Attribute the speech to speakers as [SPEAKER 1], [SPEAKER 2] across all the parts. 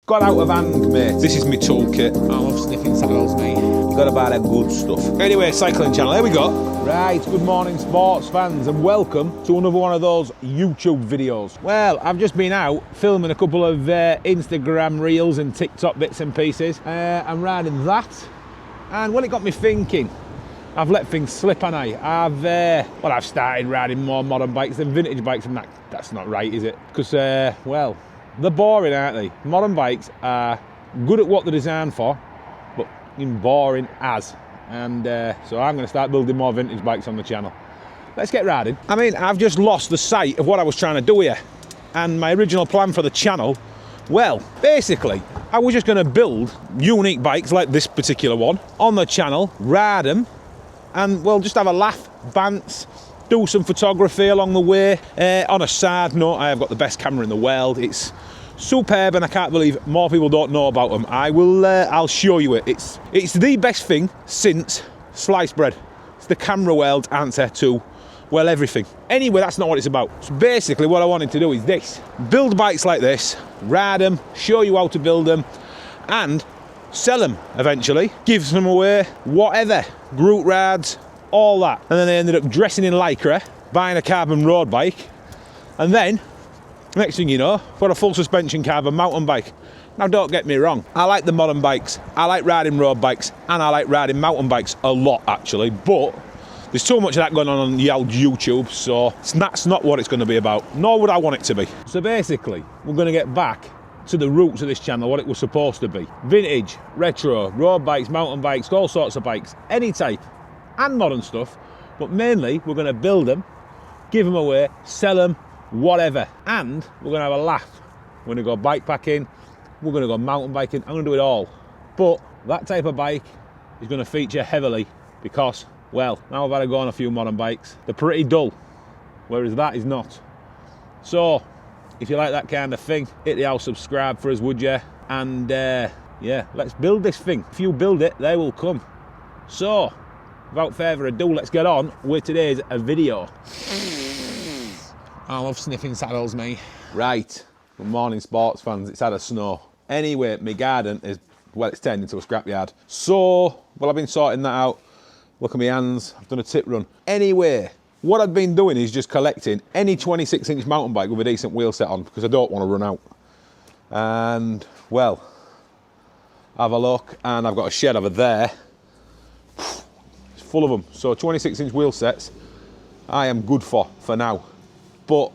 [SPEAKER 1] got out of hand, mate. This is my toolkit.
[SPEAKER 2] I love sniffing saddles, mate.
[SPEAKER 1] Got to buy that good stuff. Anyway, cycling channel, here we go. Right, good morning sports fans and welcome to another one of those YouTube videos. Well, I've just been out filming a couple of Instagram reels and TikTok bits and pieces. I'm riding that and well, it got me thinking. I've let things slip, haven't I? I've started riding more modern bikes than vintage bikes, and that's not right, is it? Because, well, they're boring, aren't they? Modern bikes are good at what they're designed for, but boring as. And so I'm going to start building more vintage bikes on the channel. Let's get riding. I mean, I've just lost the sight of what I was trying to do here. And my original plan for the channel, well, basically, I was just going to build unique bikes like this particular one on the channel, ride them, and well, just have a laugh, bants, do some photography along the way. On a side note, I have got the best camera in the world. It's superb, and I can't believe more people don't know about them. I'll show you it. It's the best thing since sliced bread. It's the camera world answer to, well, everything. Anyway, that's not what it's about. So basically, what I wanted to do is this: build bikes like this, ride them, show you how to build them, and sell them eventually, give them away, whatever, group rides, all that. And then they ended up dressing in lycra, buying a carbon road bike, and then next thing you know, got a full suspension carbon mountain bike. Now don't get me wrong, I like the modern bikes, I like riding road bikes, and I like riding mountain bikes a lot actually, but there's too much of that going on YouTube, so that's not what it's going to be about, nor would I want it to be. So basically, we're going to get back to the roots of this channel, what it was supposed to be. Vintage, retro, road bikes, mountain bikes, all sorts of bikes, any type, and modern stuff, but mainly we're going to build them, give them away, sell them, whatever, and we're going to have a laugh. We're going to go bike packing, we're going to go mountain biking, I'm going to do it all. But that type of bike is going to feature heavily because, well, now I've had to go on a few modern bikes, they're pretty dull, whereas that is not. So if you like that kind of thing, hit the old subscribe for us, would you? And yeah, let's build this thing. If you build it, they will come. So without further ado, let's get on with today's video.
[SPEAKER 2] I love sniffing saddles, mate.
[SPEAKER 1] Right, good morning sports fans, it's had a snow. Anyway, my garden is, well, it's turned into a scrapyard. So, well, I've been sorting that out. Look at my hands, I've done a tip run. Anyway, what I've been doing is just collecting any 26-inch mountain bike with a decent wheel set on because I don't want to run out. And, well, have a look, and I've got a shed over there. It's full of them. So 26-inch wheel sets, I am good for now. But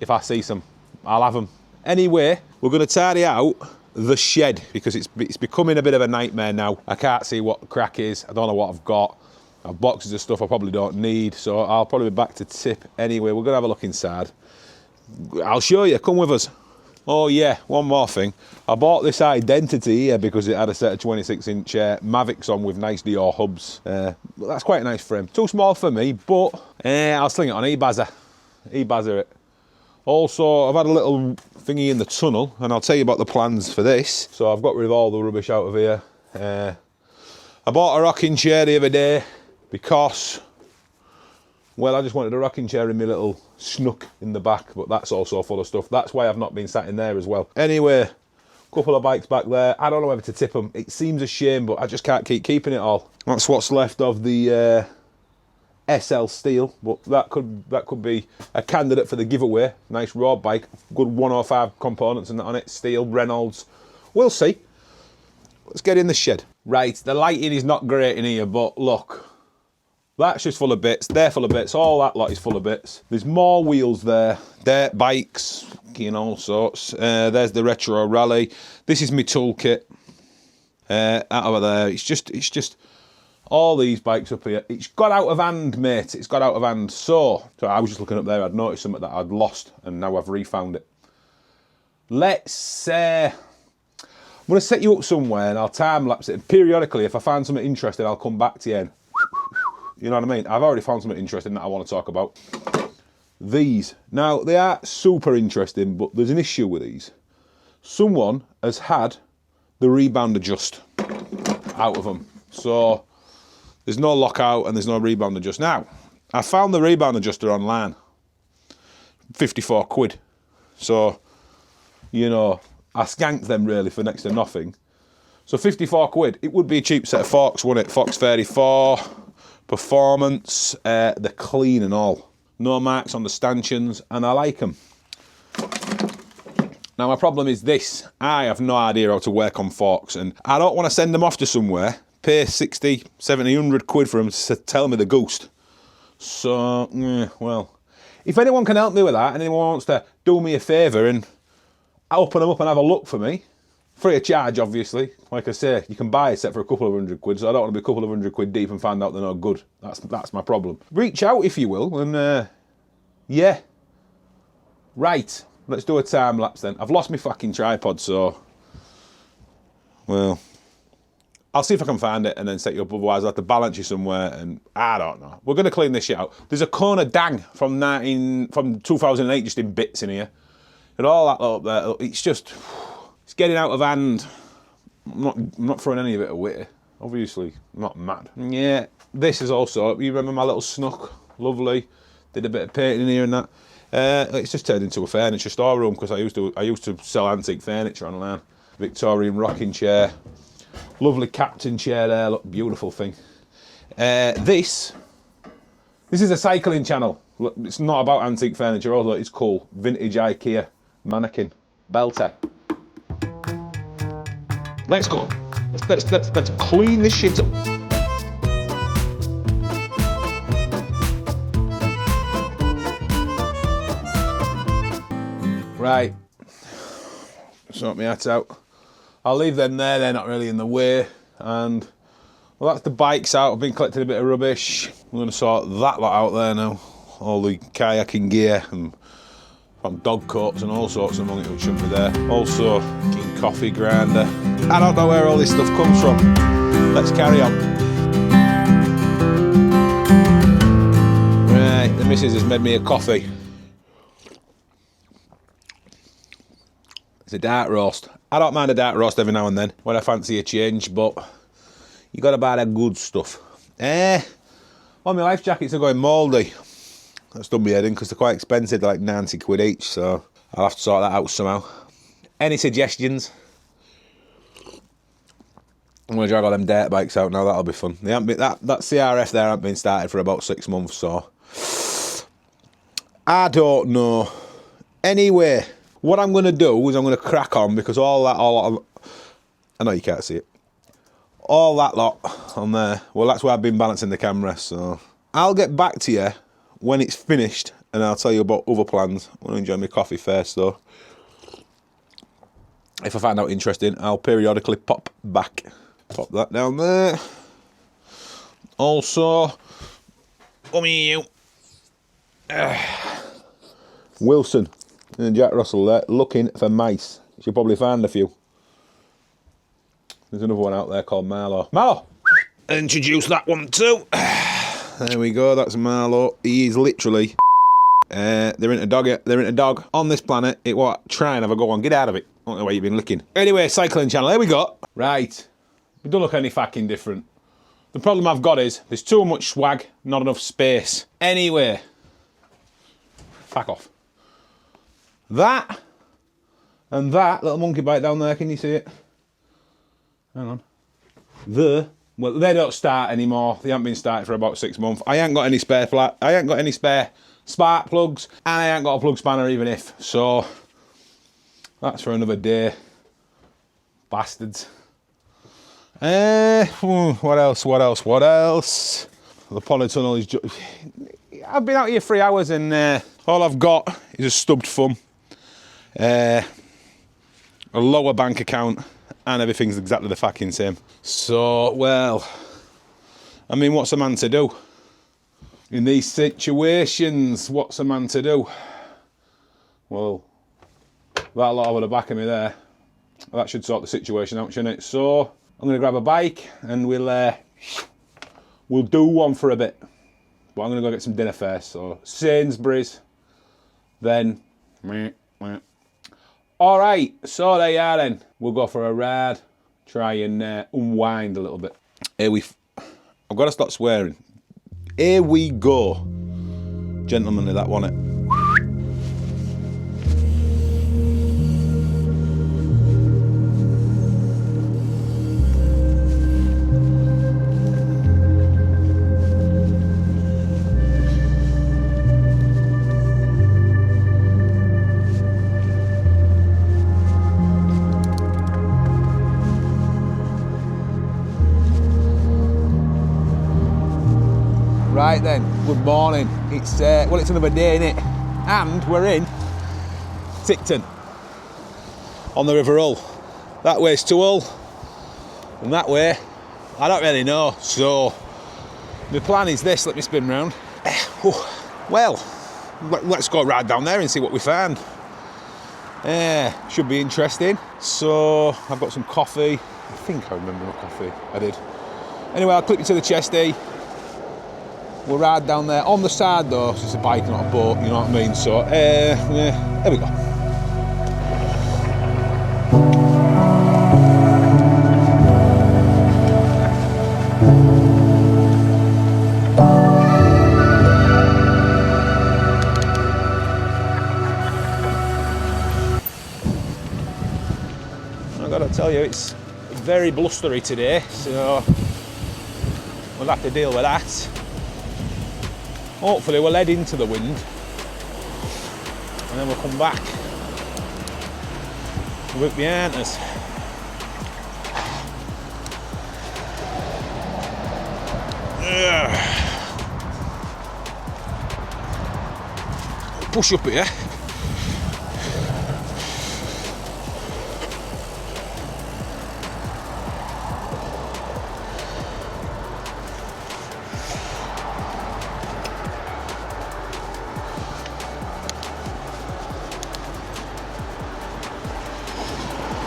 [SPEAKER 1] if I see some, I'll have them. Anyway, we're going to tidy out the shed because it's becoming a bit of a nightmare now. I can't see what the crack is. I don't know what I've got. I've boxes of stuff I probably don't need, so I'll probably be back to tip anyway. We're going to have a look inside. I'll show you. Come with us. Oh yeah, one more thing. I bought this Identity here because it had a set of 26-inch Mavics on with nice Dior hubs. That's quite a nice frame. Too small for me, but I'll sling it on eBazzer. eBazzer it. Also, I've had a little thingy in the tunnel, and I'll tell you about the plans for this. So I've got rid of all the rubbish out of here. I bought a rocking chair the other day because, well, I just wanted a rocking chair in my little snook in the back, but that's also full of stuff. That's why I've not been sat in there as well. Anyway, a couple of bikes back there. I don't know whether to tip them. It seems a shame, but I just can't keep keeping it all. That's what's left of the SL Steel, but that could be a candidate for the giveaway. Nice road bike, good 105 components and that on it, steel, Reynolds. We'll see. Let's get in the shed. Right, the lighting is not great in here, but look, that's just full of bits, they're full of bits, all that lot is full of bits. There's more wheels there, dirt bikes, you know, all sorts. There's the Retro Rally. This is my toolkit. Out over there, it's just all these bikes up here. It's got out of hand, mate. It's got out of hand. So I was just looking up there. I'd noticed something that I'd lost, and now I've refound it. Let's. I'm going to set you up somewhere, and I'll time lapse it. And periodically, if I find something interesting, I'll come back to you. And, you know what I mean? I've already found something interesting that I want to talk about. These. Now, they are super interesting, but there's an issue with these. Someone has had the rebound adjust out of them. So there's no lockout and there's no rebound adjust. Now, I found the rebound adjuster online. 54 quid. So, you know, I skanked them really for next to nothing. So 54 quid, it would be a cheap set of forks, wouldn't it? Fox 34, performance, they're clean and all. No marks on the stanchions, and I like them. Now my problem is this, I have no idea how to work on forks, and I don't want to send them off to somewhere, pay 60, 70, 100 quid for them to tell me the ghost. So, well, if anyone can help me with that, and anyone wants to do me a favour and open them up and have a look for me, free of charge, obviously. Like I say, you can buy a set for a couple of 100 quid, so I don't want to be a couple of 100 quid deep and find out they're not good. That's my problem. Reach out if you will, and yeah. Right, let's do a time lapse then. I've lost my fucking tripod, so, well, I'll see if I can find it and then set you up. Otherwise, I'll have to balance you somewhere, and I don't know. We're going to clean this shit out. There's a Kona Dang from 2008 just in bits in here. And all that up there, it's just, it's getting out of hand. I'm not throwing any of it away. Obviously, I'm not mad. Yeah, this is also, you remember my little snook? Lovely. Did a bit of painting in here and that. It's just turned into a furniture storeroom because I used to sell antique furniture online. Victorian rocking chair. Lovely captain chair there, look, beautiful thing. This is a cycling channel. Look, it's not about antique furniture, although it's cool. Vintage IKEA mannequin, belter. Let's go. Let's clean this shit up. Right. Sort my hat out. I'll leave them there, they're not really in the way. And, well, that's the bikes out. I've been collecting a bit of rubbish. I'm going to sort that lot out there now. All the kayaking gear and from dog coats and all sorts of money should be there. Also, coffee grinder. I don't know where all this stuff comes from. Let's carry on. Right, the missus has made me a coffee. It's a dark roast. I don't mind a dark roast every now and then when I fancy a change, but you got to buy the good stuff. Well, my life jackets are going mouldy. That's done me head in because they're quite expensive. They're like 90 quid each, so I'll have to sort that out somehow. Any suggestions? I'm going to drag all them dirt bikes out now. That'll be fun. They haven't been, that CRF there hasn't been started for about 6 months, so I don't know. Anyway, what I'm going to do is I'm going to crack on because I know you can't see it. All that lot on there, well, that's where I've been balancing the camera, so I'll get back to you when it's finished and I'll tell you about other plans. I want to enjoy my coffee first, though. If I find out interesting, I'll periodically pop back. Pop that down there. Also, Wilson and Jack Russell there looking for mice. You should probably find a few. There's another one out there called Marlow. Marlow! Introduce that one too. There we go, that's Marlow. He is literally, they're into dog on this planet. It what? Try and have a go on, get out of it. I don't know where you've been looking. Anyway, cycling channel, there we go. Right, it don't look any fucking different. The problem I've got is, there's too much swag, not enough space. Anyway, fuck off. That, and that little monkey bite down there, can you see it? Hang on. Well, they don't start anymore. They haven't been started for about 6 months. I ain't got any spare spark plugs, and I ain't got a plug spanner even if. So, that's for another day. Bastards. What else? The polytunnel is just... I've been out here 3 hours and all I've got is a stubbed thumb, a lower bank account, and everything's exactly the fucking same. So, well, I mean, what's a man to do? In these situations, what's a man to do? Well, that lot over the back of me there, that should sort the situation out, shouldn't it? So, I'm going to grab a bike and we'll do one for a bit. But I'm going to go get some dinner first. So, Sainsbury's, then... Alright, so there you are then. We'll go for a ride, try and unwind a little bit. I've got to stop swearing. Here we go. Gentlemanly, that one it. Right then, good morning. It's well, it's another day, innit? And we're in Ticton on the River Hull. That way's to Hull, and that way, I don't really know. So, my plan is this. Let me spin round. Well, let's go right down there and see what we find. Should be interesting. So, I've got some coffee. I think I remember what coffee I did. Anyway, I'll clip you to the chesty. We'll ride down there on the side though, so it's a bike, not a boat, you know what I mean? So, yeah, there we go. I've got to tell you, it's very blustery today, so we'll have to deal with that. Hopefully we'll head into the wind and then we'll come back with behind us. Push up here.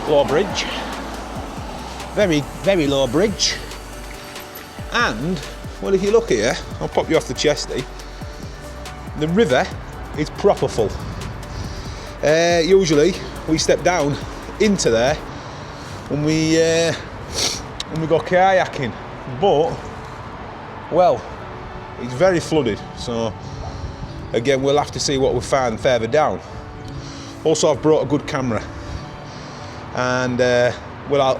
[SPEAKER 1] Low bridge, very low bridge, and well, if you look here, I'll pop you off the chesty. The river is proper full. Usually we step down into there when we go kayaking, but well, it's very flooded. So again, we'll have to see what we find further down. Also, I've brought a good camera. And well,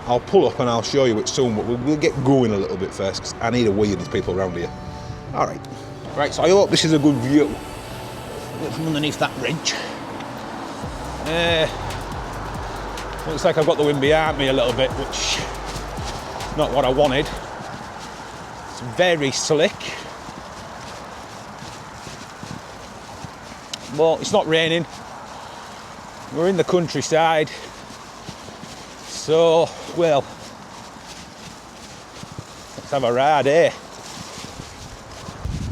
[SPEAKER 1] I'll pull up and I'll show you it soon, but we'll get going a little bit first because I need a wee of these people around here. All right. Right, so I hope this is a good view. Look from underneath that bridge. Looks like I've got the wind behind me a little bit, which is not what I wanted. It's very slick. But it's not raining. We're in the countryside. So, well, let's have a ride, eh?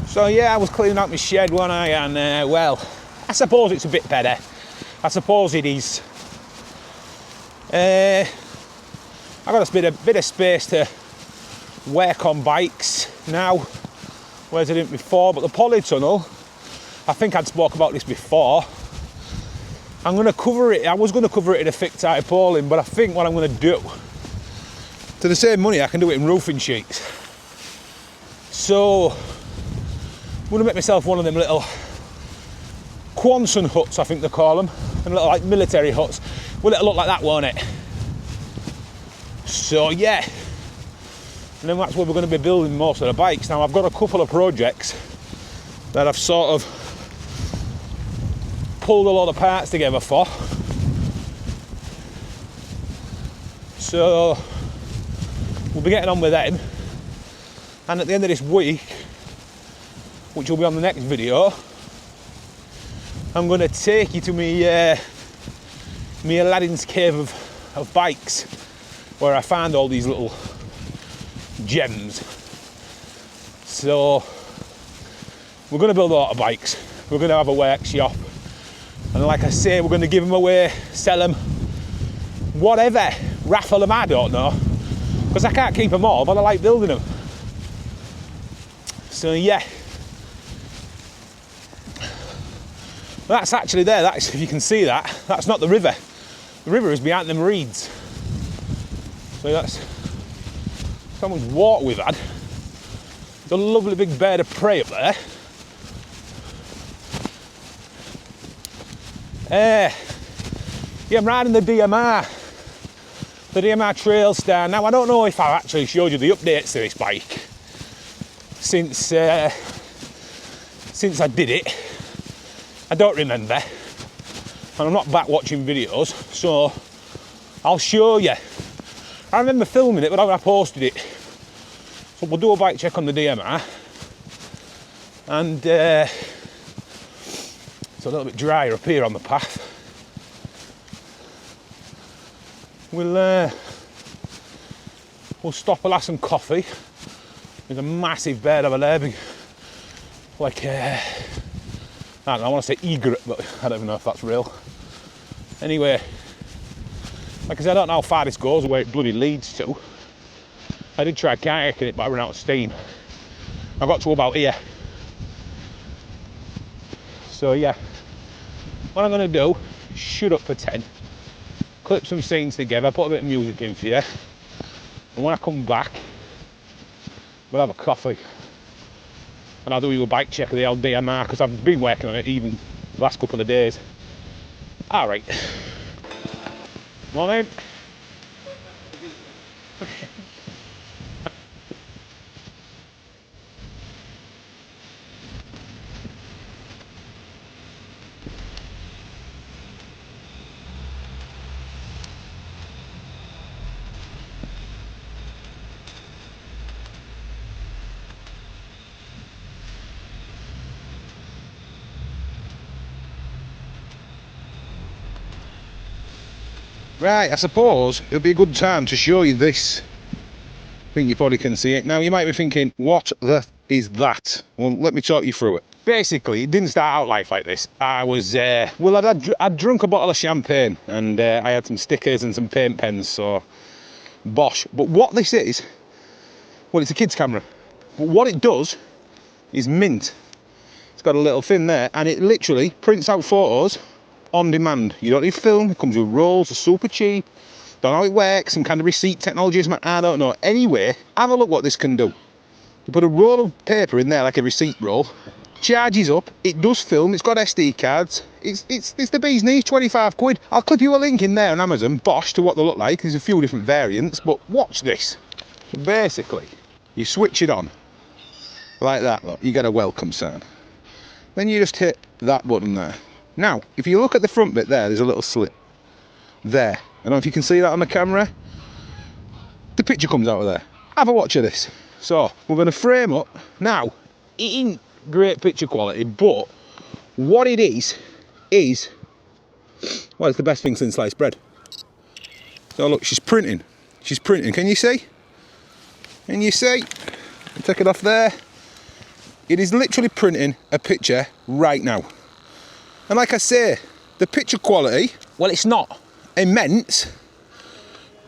[SPEAKER 1] So yeah, I was cleaning out my shed one eye, and well, I suppose it's a bit better. I suppose it is. I got a bit of space to work on bikes now, whereas I didn't before. But the polytunnel, I think I'd spoke about this before. I'm going to cover it. I was going to cover it in a thick tarpaulin, but I think what I'm going to do, to the same money, I can do it in roofing sheets. So I'm going to make myself one of them little Quonset huts, I think they call them, them little like military huts. Will it look like that, won't it? So yeah, and then that's where we're going to be building most of the bikes. Now I've got a couple of projects that I've sort of pulled a lot of parts together for. So we'll be getting on with them. And at the end of this week, which will be on the next video, I'm going to take you to me Aladdin's cave of bikes, where I found all these little gems. So we're going to build a lot of bikes. We're going to have a workshop. And like I say, we're going to give them away, sell them, whatever, raffle them, I don't know. Because I can't keep them all, but I like building them. So yeah. That's actually there, that's, if you can see that, that's not the river. The river is behind them reeds. So that's how much water we've had. There's a lovely big bird of prey up there. Yeah, I'm riding the DMR Trailstar. Now I don't know if I've actually showed you the updates to this bike since I did it. I don't remember, and I'm not back watching videos, so I'll show you. I remember filming it, but I posted it. So we'll do a bike check on the DMR, And it's a little bit drier up here on the path. We'll stop and have some coffee. There's a massive bird over there, big, like I don't know, I want to say egret, but I don't even know if that's real. Anyway, like I said, I don't know how far this goes or where it bloody leads to. I did try kayaking it, but I ran out of steam. I got to about here. So yeah, what I'm going to do, shut up for 10, clip some scenes together, put a bit of music in for you, and when I come back, we'll have a coffee. And I'll do you a bike check of the old DMR, because I've been working on it even the last couple of days. Alright. Morning. Right, I suppose it'll be a good time to show you this. I think you probably can see it. Now, you might be thinking, what the is that? Well, let me talk you through it. Basically, it didn't start out life like this. I was, well, I'd drunk a bottle of champagne, and I had some stickers and some paint pens, so bosh. But what this is, well, it's a kid's camera. But what it does is mint. It's got a little thing there, and it literally prints out photos on demand. You don't need film, it comes with rolls, it's super cheap. Don't know how it works, some kind of receipt technology, I don't know. Anyway, have a look what this can do. You put a roll of paper in there like a receipt roll, charges up, it does film, it's got SD cards, it's the bee's knees, 25 quid. I'll clip you a link in there on Amazon, bosh, to what they look like. There's a few different variants, but watch this. So basically, you switch it on, like that, look, you get a welcome sign. Then you just hit that button there. Now, if you look at the front bit there, there's a little slit. There. I don't know if you can see that on the camera. The picture comes out of there. Have a watch of this. So, we're going to frame up. Now, it ain't great picture quality, but what it is, well, it's the best thing since sliced bread. So look, she's printing. She's printing. Can you see? Can you see? I'll take it off there. It is literally printing a picture right now. And like I say, the picture quality, well, it's not immense,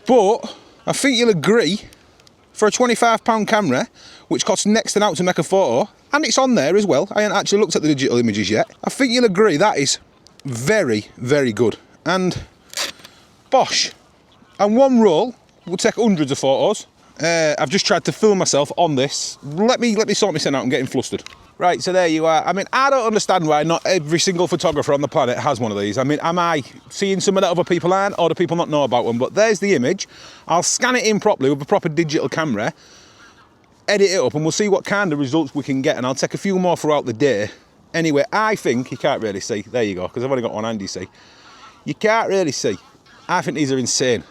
[SPEAKER 1] but I think you'll agree, for a £25 camera, which costs next to nothing to make a photo, and it's on there as well, I haven't actually looked at the digital images yet, I think you'll agree that is very, very good. And bosh, and one roll will take hundreds of photos. I've just tried to film myself on this. Let me sort my scene out. I'm getting flustered. Right, so there you are. I mean, I don't understand why not every single photographer on the planet has one of these. I mean, am I seeing something that other people aren't, or do people not know about one? But there's the image. I'll scan it in properly with a proper digital camera, edit it up, and we'll see what kind of results we can get. And I'll take a few more throughout the day. Anyway, I think, you can't really see. There you go, because I've only got one hand, you see. You can't really see. I think these are insane.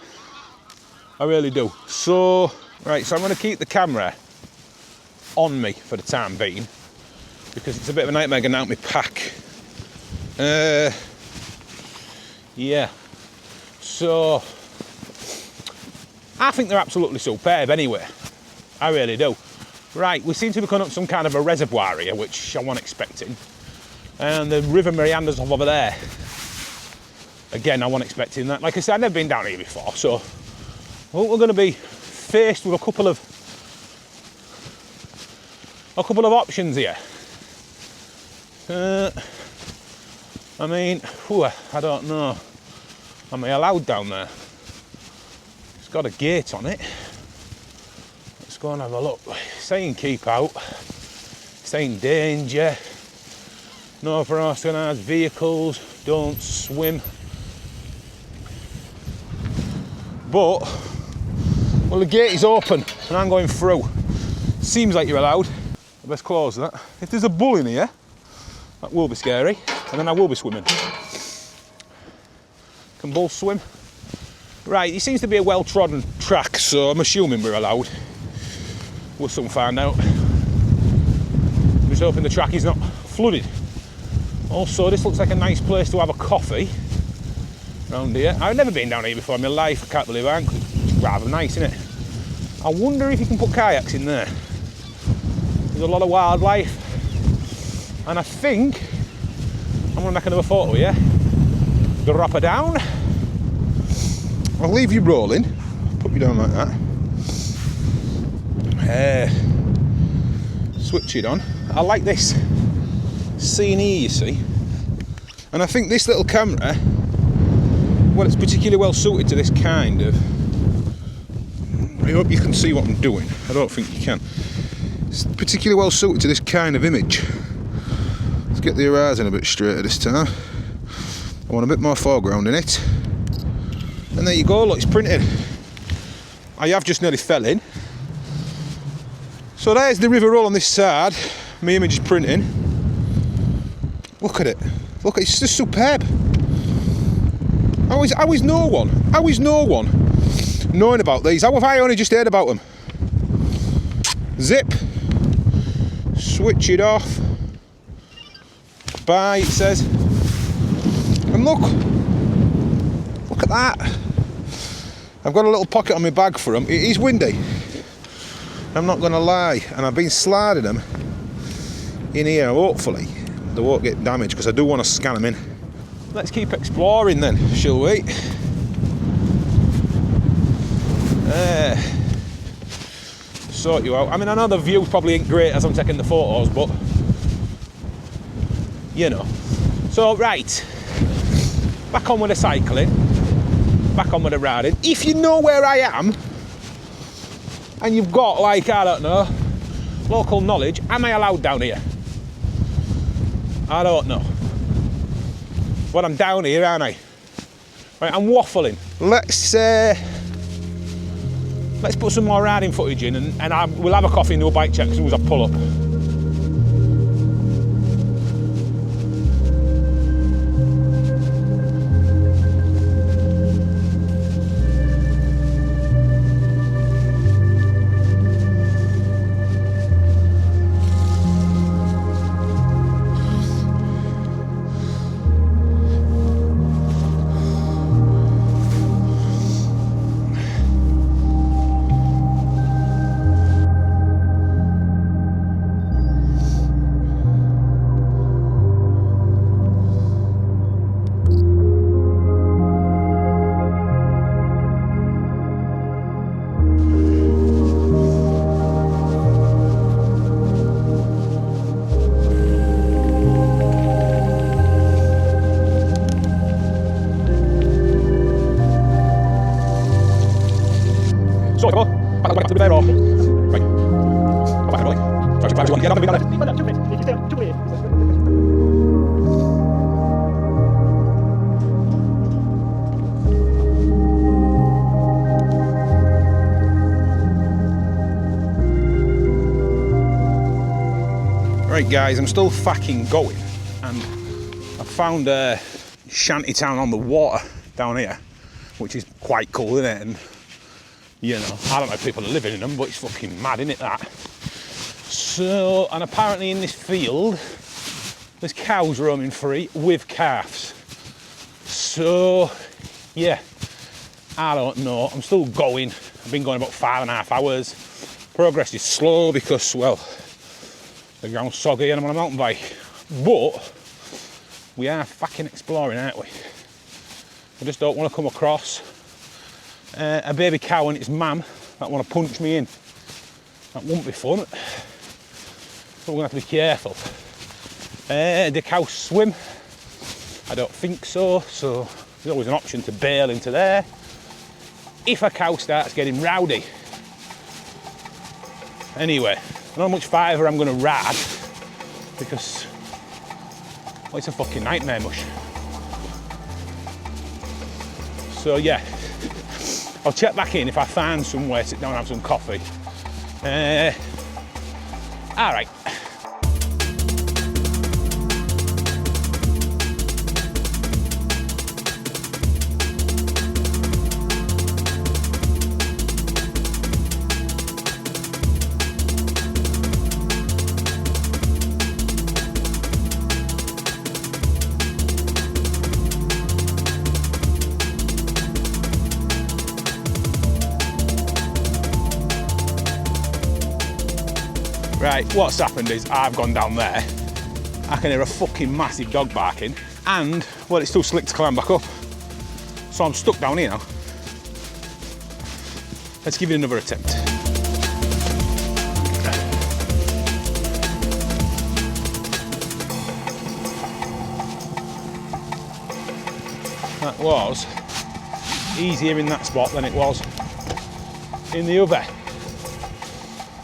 [SPEAKER 1] I really do. So, right, so I'm going to keep the camera on me for the time being, because it's a bit of a nightmare getting out my pack. Yeah. So, I think they're absolutely superb anyway. I really do. Right, we seem to be coming up some kind of a reservoir here, which I wasn't expecting. And the river meanders off over there. Again, I wasn't expecting that. Like I said, I've never been down here before, so I think we're going to be faced with a couple of options here. I mean, I don't know. Am I allowed down there? It's got a gate on it. Let's go and have a look. Saying keep out. Saying danger. No for organised vehicles. Don't swim. But, well, the gate is open and I'm going through. Seems like you're allowed. I best close that. If there's a bull in here, that will be scary, and then I will be swimming. Can bulls swim? Right, it seems to be a well-trodden track, so I'm assuming we're allowed. We'll soon find out. I'm just hoping the track is not flooded. Also, this looks like a nice place to have a coffee around here. I've never been down here before in my life. I can't believe I haven't. It's rather nice, isn't it? I wonder if you can put kayaks in there. There's a lot of wildlife. And I think I'm gonna make another photo here. Drop her down. I'll leave you rolling. Put you down like that. Switch it on. I like this scene here, you see. And I think this little camera, well, it's particularly well suited to this kind of... I hope you can see what I'm doing. I don't think you can. It's particularly well suited to this kind of image. Let's get the horizon a bit straighter this time. I want a bit more foreground in it. And there you go, look, it's printed. I have just nearly fell in. So there's the river roll on this side. My image is printing. Look at it. Look, it's just superb. How is no one knowing about these? How have I only just heard about them? Zip. Switch it off. Bye, it says. And look at that. I've got a little pocket on my bag for them. It is windy, I'm not going to lie, and I've been sliding them in here. Hopefully they won't get damaged because I do want to scan them in. Let's keep exploring then, shall we? Sort you out. I mean, I know the view probably ain't great as I'm taking the photos, but you know. So right, back on with the cycling, back on with the riding. If you know where I am and you've got, like, I don't know, local knowledge, am I allowed down here? I don't know. But I'm down here, aren't I? Right, I'm waffling. Let's put some more riding footage in, and we'll have a coffee and do a bike check as soon as I pull up. Right guys, I'm still fucking going, and I found a shanty town on the water down here, which is quite cool, isn't it? And you know, I don't know if people are living in them, but it's fucking mad, isn't it, that? So, and apparently in this field, there's cows roaming free with calves. So, yeah, I don't know. I'm still going. I've been going about 5.5 hours. Progress is slow because, well, the ground's soggy and I'm on a mountain bike. But we are fucking exploring, aren't we? I just don't want to come across a baby cow and its mum that want to punch me in. That won't be fun. So we're going to have to be careful. The cow swim? I don't think so. So there's always an option to bail into there if a cow starts getting rowdy. Anyway, I don't know how much fiver I'm going to ride because, well, it's a fucking nightmare mush. So yeah, I'll check back in if I find somewhere to sit down and have some coffee. All right. Right, what's happened is I've gone down there. I can hear a fucking massive dog barking, and, well, it's too slick to climb back up. So I'm stuck down here now. Let's give it another attempt. That was easier in that spot than it was in the other.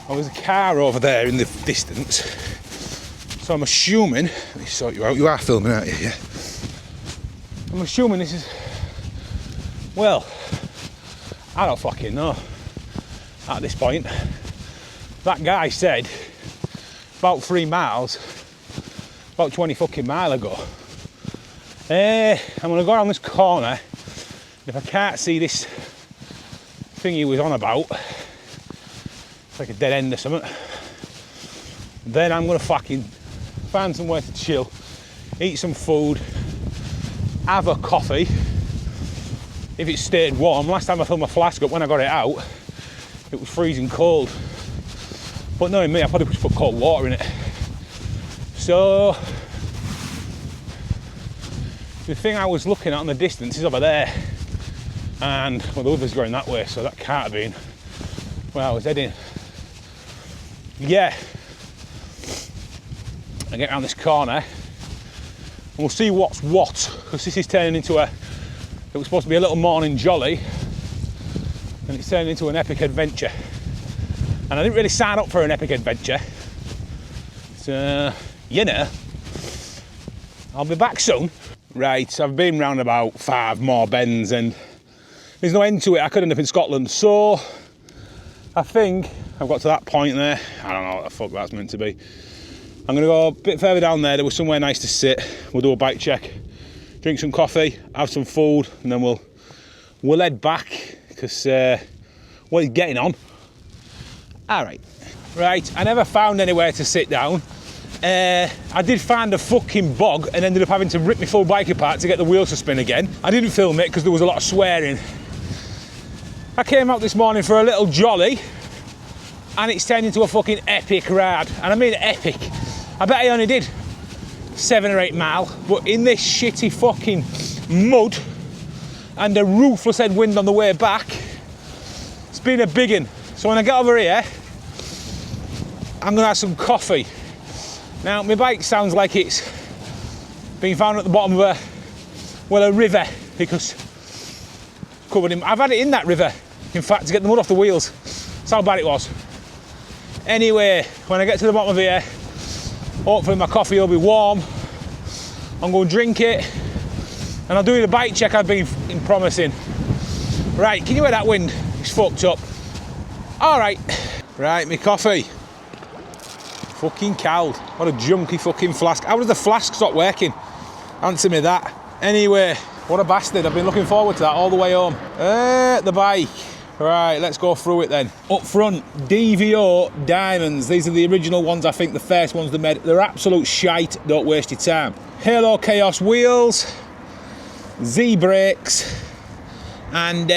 [SPEAKER 1] There was a car over there in the distance, so I'm assuming, let me sort you out, you are filming, aren't you? Yeah. I'm assuming this is, well, I don't fucking know at this point. That guy said about 3 miles, about 20 fucking mile ago. I'm gonna go around this corner. If I can't see this thing he was on about, it's like a dead end or something, then I'm gonna fucking find somewhere to chill, eat some food, have a coffee, if it stayed warm. Last time I filled my flask up, when I got it out, it was freezing cold. But knowing me, I probably just put cold water in it. So, the thing I was looking at on the distance is over there. And, well, the other's going that way, so that can't have been where I was heading. Yeah. I get around this corner, and we'll see what's what, because this is turning into a, it was supposed to be a little morning jolly, and it's turning into an epic adventure. And I didn't really sign up for an epic adventure, so, you know, I'll be back soon. Right, I've been round about 5 more bends, and there's no end to it. I could end up in Scotland, so I think I've got to that point there. I don't know what the fuck that's meant to be. I'm gonna go a bit further down there. There was somewhere nice to sit. We'll do a bike check, drink some coffee, have some food, and then we'll head back, because well, he's getting on. All right, I never found anywhere to sit down. I did find a fucking bog and ended up having to rip my full bike apart to get the wheels to spin again. I didn't film it because there was a lot of swearing. I came out this morning for a little jolly, and it's turned into a fucking epic ride. And I mean epic. I bet I only did 7 or 8 mile, but in this shitty fucking mud and a ruthless headwind on the way back, it's been a big one. So when I get over here, I'm gonna have some coffee. Now, my bike sounds like it's been found at the bottom of a river, because covered in, I've had it in that river, in fact, to get the mud off the wheels. That's how bad it was. Anyway, when I get to the bottom of here, hopefully my coffee will be warm. I'm going to drink it, and I'll do the bike check I've been promising. Right, can you hear that wind? It's fucked up. All right, my coffee. Fucking cold. What a junky fucking flask. How does the flask stop working? Answer me that. Anyway, what a bastard. I've been looking forward to that all the way home. The bike. Right, let's go through it then. Up front, DVO diamonds. These are the original ones, I think, the first ones they made. They're absolute shite. Don't waste your time. Halo Chaos wheels, Z brakes, and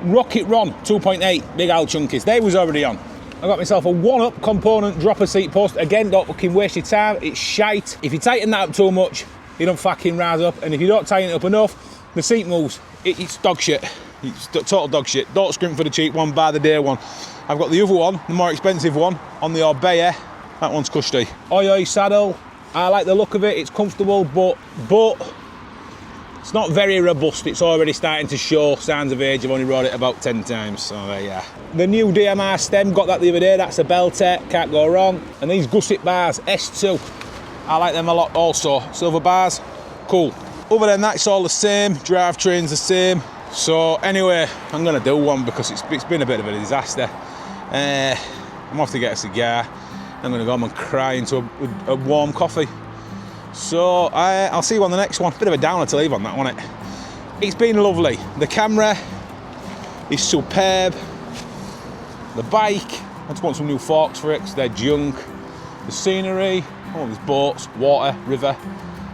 [SPEAKER 1] Rocket Ron 2.8 big old chunkies. They was already on. I got myself a 1-up component dropper seat post. Again, don't fucking waste your time. It's shite. If you tighten that up too much, you don't fucking rise up. And if you don't tighten it up enough, the seat moves. It's dog shit. It's total dog shit. Don't scrimp for the cheap one, buy the day one. I've got the other one, the more expensive one, on the Orbea. That one's cushy. Oi saddle. I like the look of it. It's comfortable, but it's not very robust. It's already starting to show signs of age. I've only rode it about 10 times, so yeah. The new DMR stem, got that the other day. That's a belter, can't go wrong. And these Gusset bars, S2. I like them a lot also. Silver bars, cool. Other than that, it's all the same. Drivetrain's the same. So anyway, I'm gonna do one because it's been a bit of a disaster. I'm off to get a cigar. I'm gonna go home and cry into a warm coffee. So I'll see you on the next one. Bit of a downer to leave on that, wasn't it? It's been lovely. The camera is superb. The bike, I just want some new forks for it because they're junk. The scenery, oh, there's boats, water, river.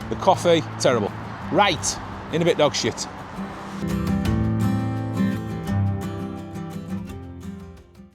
[SPEAKER 1] The coffee, terrible. Right, in a bit dog shit.